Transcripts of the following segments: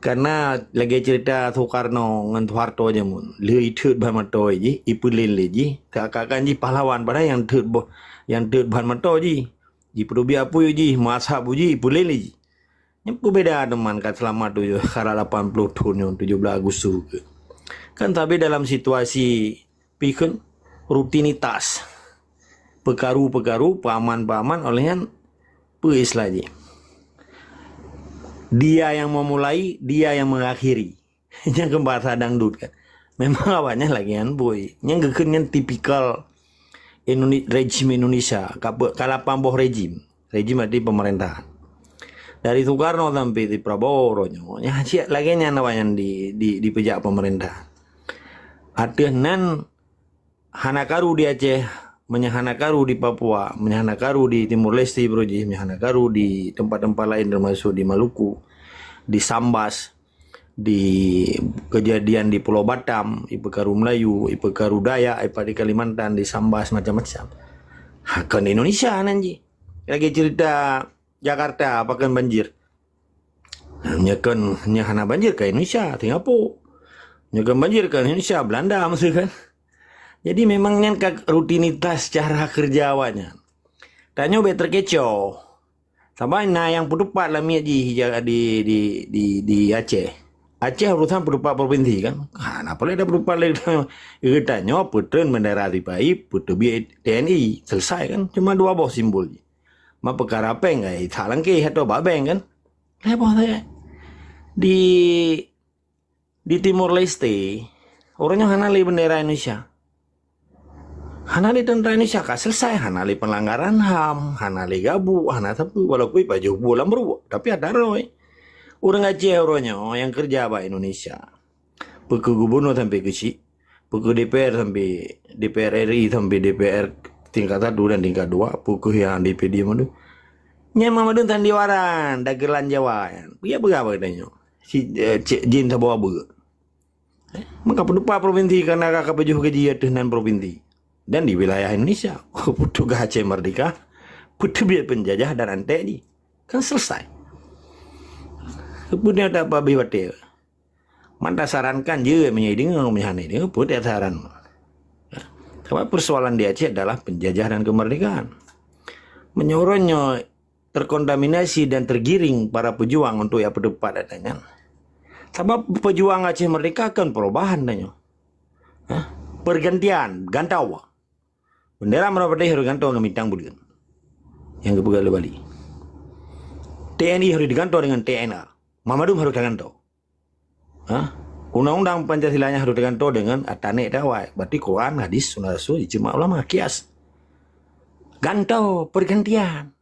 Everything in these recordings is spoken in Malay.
Karena lagi cerita Soekarno dengan Soeharto je mun. Lui thut ban mato ji, ipulin le ji. Kakak ji pahlawan pada yang thut ban mato ji. Ji perubi apu ji, masa ji ipulin le ji. Yang beda teman kan selama tu je kara 80 tahun 17 Agustus ke. Kan tapi dalam situasi pikun rutinitas. Pekaru-pekaru, paman-paman olehnya puis lagi. Dia yang memulai, dia yang mengakhiri. Yang ke bahasa dangdut kan. Memang awalnya lagi kan boy. Yang gekennya tipikal rejim Indonesia. Kalapamboh rejim. Rejim arti pemerintahan. Dari Soekarno sampai di Prabowo. Yang lagi namanya di pejak pemerintah. Artinya Hanakaru di Aceh, Hanakaru di Papua, Hanakaru di Timur Leste, Hanakaru di tempat-tempat lain termasuk di Maluku, di Sambas, di kejadian di Pulau Batam, Ipekaru Melayu, Ipekaru Dayak, di Kalimantan, di Sambas macam-macam. Kan Indonesia nanti. Lagi cerita Jakarta apakan banjir. Hanya banjir ke Indonesia, Singapura. Nyakan banjir ke Indonesia, Belanda maksud kan. Jadi memangnya rutinitas cara kerja awalnya. Tanya better kecoh. Sama yang pedupat lah di Aceh. Aceh urusan pedupat provinsi kan. Kenapa ada pedupat lagi? Tanya putren bendera Ripai, putu TNI selesai kan. Cuma 2 bawah simbol. Ma perkara peng salang ke atau babeng kan. Lepas saya di Timur Leste orangnya hanali bendera Indonesia. Hanali tentara Indonesia kah selesai. Hanali pelanggaran HAM, hanali gabu, hanali sapu. Walaupun baju bulan berubah, tapi ada roy. Orang Aceh orangnya yang kerja apa Indonesia. Peke gubernur sampai ke peke DPR sampai DPR RI sampai DPR tingkat 1 dan tingkat 2, peke yang DPD mana. Nyama madun tandiwaran, dagelan Jawa. Dia berapa katanya? Si Jin Sabawa ber. Maka pendupa provinsi karena kakak pejuh gaji dengan provinsi. Dan di wilayah Indonesia, putu Aceh merdeka, putu biar penjajah dan antek ni. Kan selesai. Kemudian ada apa biwate. Manta sarankan je menyeding menyane dia putu saran. Sebab persoalan di Aceh adalah penjajah dan kemerdekaan. Menyorongnya terkontaminasi dan tergiring para pejuang untuk ya pendupa datanya. Sebab pejuang Aceh merdeka kan perubahan tanya. Pergantian, gantau. Bendera merapatnya harus gantau dengan bintang bulan. Yang kepegal Bali. TNI harus digantau dengan TNA. Mamadum harus digantau. Undang-undang Pancasilanya harus digantau dengan Atane Dawai. Berarti Quran, hadis, sunnah rasul, ijma ulama, kias. Gantau, pergantian.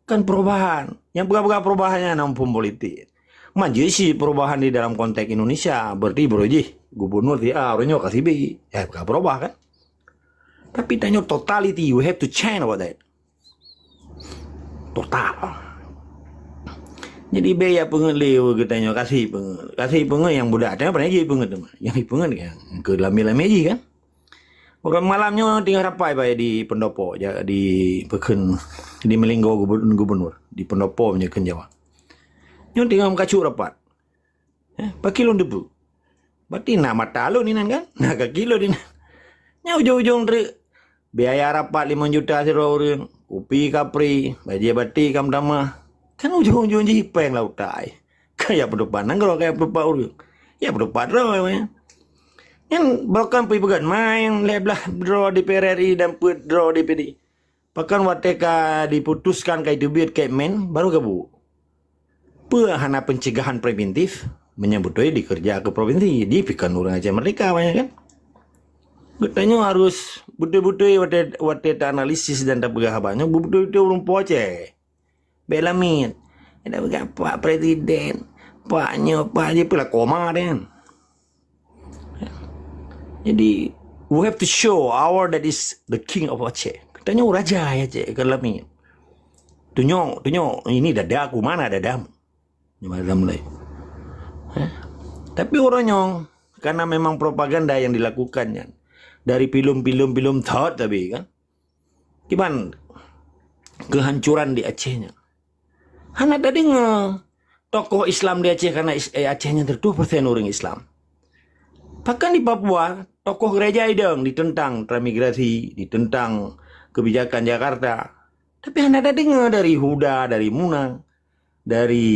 Kan perubahan. Yang bukan perubahannya nampun politik. Majisi perubahan di dalam konteks Indonesia. Berarti beruji. Gubernur dia orangnya kasih B. Ya bukan berubah kan. Tapi tanya totality. You have to change about that. Total. Jadi B ya pengelih. Katanya kasih pengelih yang budak. Tanya apa lagi pengelih teman. Yang pengelih yang ke lami-lami kan. Bukan malamnya tinggal rapai baik di pendopo. Di Peken. Di Melinggo gubernur. Di pendopo punya Jawa. Nyon tinggal mengkacuk rapat. Pakilon debu. Berarti nak mata lu ni kan? Nak kilo ni. Nya ujung-ujung biaya rapat 5 juta siro orang. Upi kapri, baju bati kam dama. Kan ujung-ujung je hipeng laut tai. Kayak pedupan nang kalau kayak pedupan orang. Ya pedupan roh ya. Yang bahkan pergi pegat main leblah draw di PRRI dan put draw di PD. Bahkan wateka diputuskan kayak debit kayak men baru gabu. Hana pencegahan preventif menyebutnya dikerja ke provinsi dipikan orang Aceh merdeka banyak kan. Katanya harus betul-betul waktu analisis dan tak berhabannya betul-betul orang Aceh. Belamit. Ada berapa Pak Presiden, Paknya Pak je pula koma kan. Jadi we have to show our that is the king of Aceh. Katanya raja Aceh ke Lamit. Tunjuk ini dada aku mana dadamu. Mulai. Tapi orangnya karena memang propaganda yang dilakukannya dari film thought tapi kan gimana kehancuran di Acehnya. Hana tadi tokoh Islam di Aceh karena Acehnya 2% orang Islam. Bahkan di Papua, tokoh gereja ideng ditentang transmigrasi, ditentang kebijakan Jakarta. Tapi Anda ada dengar dari Huda, dari Muna, dari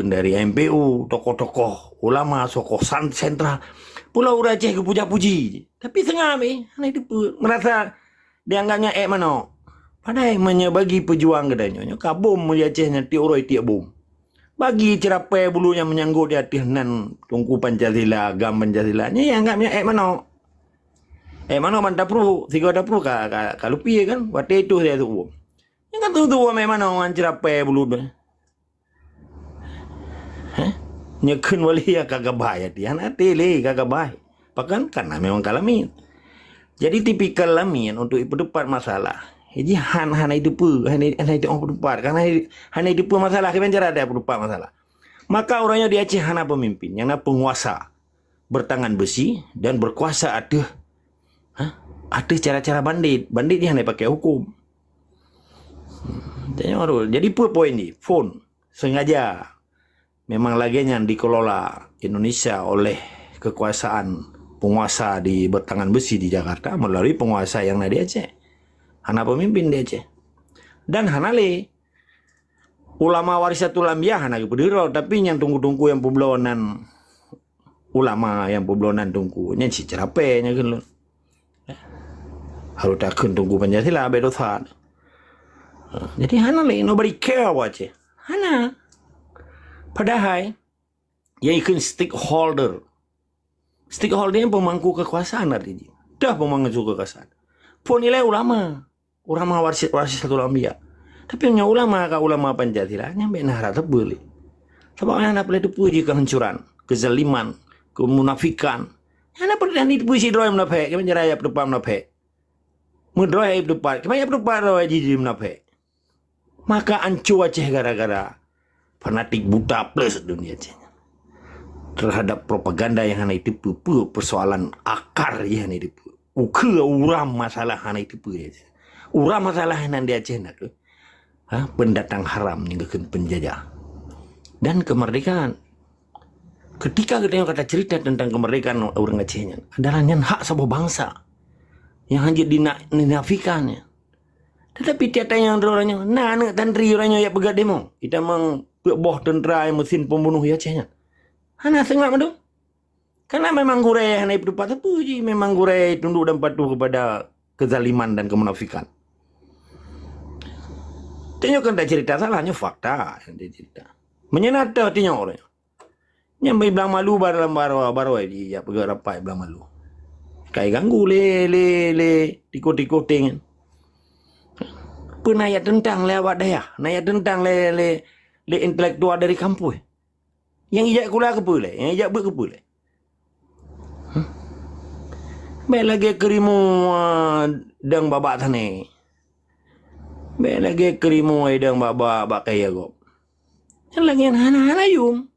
dari MPU, tokoh-tokoh ulama, tokoh sentral. Pulau Aceh ke puja-puji. Tapi tengah Anda itu merasa dianggapnya mana. Padahal bagi pejuang gedanya, kabum di Acehnya tioroi tiap bom. Bagi cerapai bulunya menyanggut di hati nan tungku Pancasila, agam Pancasila-nya yang enggaknya mana. Mana man dapru, tiga dapru kalau piye kan, waktu itu saya tu. Yang kan tu mana orang cerapai bulu dah. Nyekun wali ya kagak baik dia, nanti le kagak baik. Bahkan karena memang kalamin. Jadi tipikal lamin untuk berdebat masalah. Jadi hana itu orang berdebat karena hana itu masalah kita cara ada berdebat masalah. Maka orangnya di Aceh hana pemimpin, yang penguasa bertangan besi dan berkuasa ada cara-cara bandit dia hanya pakai hukum. Jadi poin ni phone sengaja memang lagi yang dikelola Indonesia oleh kekuasaan penguasa di bertangan besi di Jakarta melalui penguasa yang ada di Aceh. Hana pemimpin di Aceh. Dan hana le ulama warisatul anbiya hana berdiri tapi yang tunggu-tunggu yang pembelawanan ulama yang pembelawanan tunggu nya si cerape nya kan. Harus takkan tunggu Pancasila bedosa. Jadi hana le nobody care about Aceh. Hana. Padahal ia ikut stakeholder. Stakeholder yang pemangku kekuasaan artinya. Dah pemangku kekuasaan. Pun nilai ulama warisatul anbiya. Tapi hanya ulama Pancasila nyampe nahara tebel. Sebabnya anak boleh dipuji kehancuran, kezaliman, kemunafikan. Anak pernah dipuji doa munafik, kemen raya depan munafik. Mudroh ya depan, kemen depan doa jadi munafik. Maka ancu Aceh gara-gara fanatik buta plus dunia Aceh. Terhadap propaganda yang hanya itu persoalan akar yang hanya itu. Uram masalah hanya itu. Uram masalah yang di Aceh nak. Pendatang haram ninggalkan penjajah. Dan kemerdekaan. Ketika kita kata cerita tentang kemerdekaan orang Acehnya adalah yang hak sebuah bangsa yang hanya dinafikannya. Tetapi tiada yang orangnya, nak tantri orangnya yang pegat demo. Kita boh tentera yang mesin pembunuh ya Acehnya. Hana sengat madu. Karena memang gurai hana itu patut puji, memang gurai tunduk dan patuh kepada kezaliman dan kemunafikan. Tengok kan tak cerita salahnya fakta yang dia cerita. Menyenata tengok orangnya. Nyampai belang malu baru dia pegang rapai belang malu. Kayak ganggu le tiko tengan. Penayat tentang lewat daya, nayat tentang le intelektual dari kampus. Yang ijak kuliah ke pula, yang ijak ber ke pula. Baik lagi kerimu dang babak sana. Baik lagi kerimu dang babak kaya gop. Yang lagi hana yum.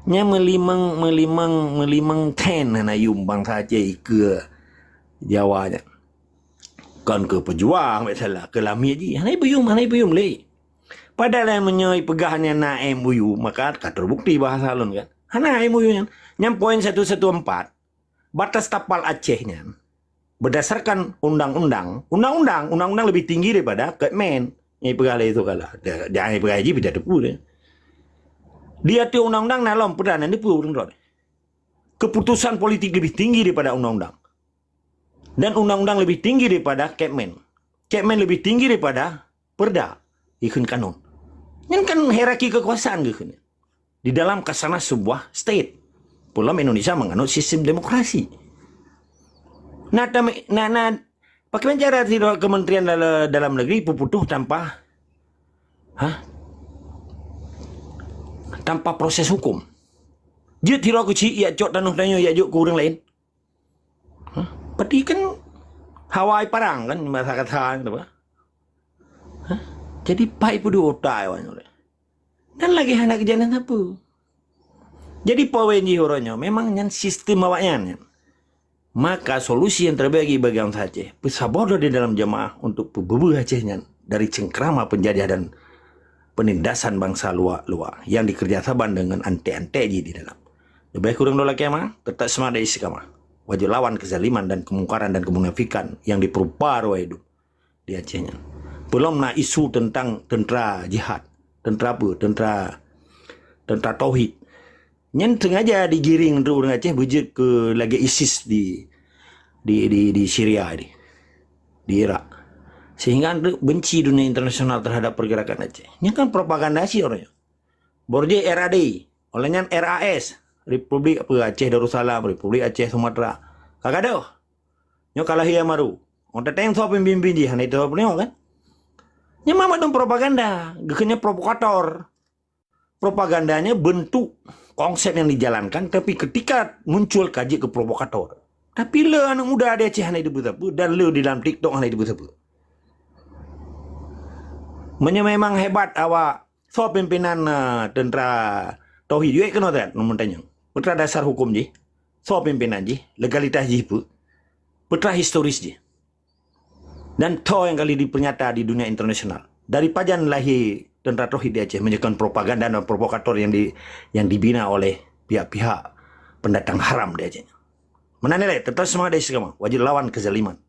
Nya melimang ten hana yum bangsa Aceh ke Jawanya. Kan ke pejuang misalnya ke lami ji. Hana buyum le. Padahal yang menyoi pegahannya na MOU maka terbukti bahasa alun kan. Hana MOU yang poin 114 batas tapal Acehnya berdasarkan undang-undang lebih tinggi daripada Kemen. Yang pegala itu kalah. Dia pegaji tidak depu dia. Dia tu undang-undang nalom perdana ni pun keputusan politik lebih tinggi daripada undang-undang. Dan undang-undang lebih tinggi daripada Kemen. Kemen lebih tinggi daripada Perda. Ikut kanun. Yang kan hierarki kekuasaan gitu. Di dalam kasana sebuah state. Pulau Indonesia menganut sistem demokrasi. Pakai cara tidak Kementerian Dalam Negeri puputuh tanpa proses hukum. Dia tidak kecil, ia cok tanah ia juk ke orang lain. Berarti kan Hawaii parang kan bahasa kata gitu. Jadi baik pun otak orang. Dan lagi hendak jalan apa? Jadi poin orangnya memang yang sistem awaknya. Maka solusi yang terbagi bagi orang Aceh bersabar di dalam jamaah untuk bebuh Acehnya dari cengkrama penjajah dan penindasan bangsa luar yang dikerjasaban dengan ante-ante di dalam. Lebih kurang dola kema, tetap semada isi kama. Wajib lawan kezaliman dan kemungkaran dan kemunafikan yang diperupar itu di Acehnya. Belum na isu tentang tentera jihad, tentera apa, tentera tauhid. Yang sengaja digiring untuk orang Aceh bujut ke lagi ISIS di Syria di Irak. Sehingga benci dunia internasional terhadap pergerakan Aceh. Ini kan propaganda sih orangnya. Borje RAD, olehnya RAS, Republik Aceh Darussalam, Republik Aceh Sumatera. Kagak ada. Nyo kalah hiya maru. Onta teng so pimpin ji, hana itu apa kan? Nya mama dong propaganda, gekenya provokator. Propagandanya bentuk konsep yang dijalankan, tapi ketika muncul kaji ke provokator. Tapi le anak muda ada Aceh hana itu apa, dan le di dalam TikTok hana itu apa. Memang hebat awak so pimpinan tentera tauhid juga kena tak nomor tanya. Putra dasar hukum ji, so pimpinan ji, legalitas ji pun, putra historis ji. Dan to yang kali dipernyata di dunia internasional. Dari pajan lahir tentera tauhid di Aceh menjadikan propaganda dan provokator yang dibina oleh pihak-pihak pendatang haram di Aceh. Menanilai tetap semua dari segala wajib lawan kezaliman.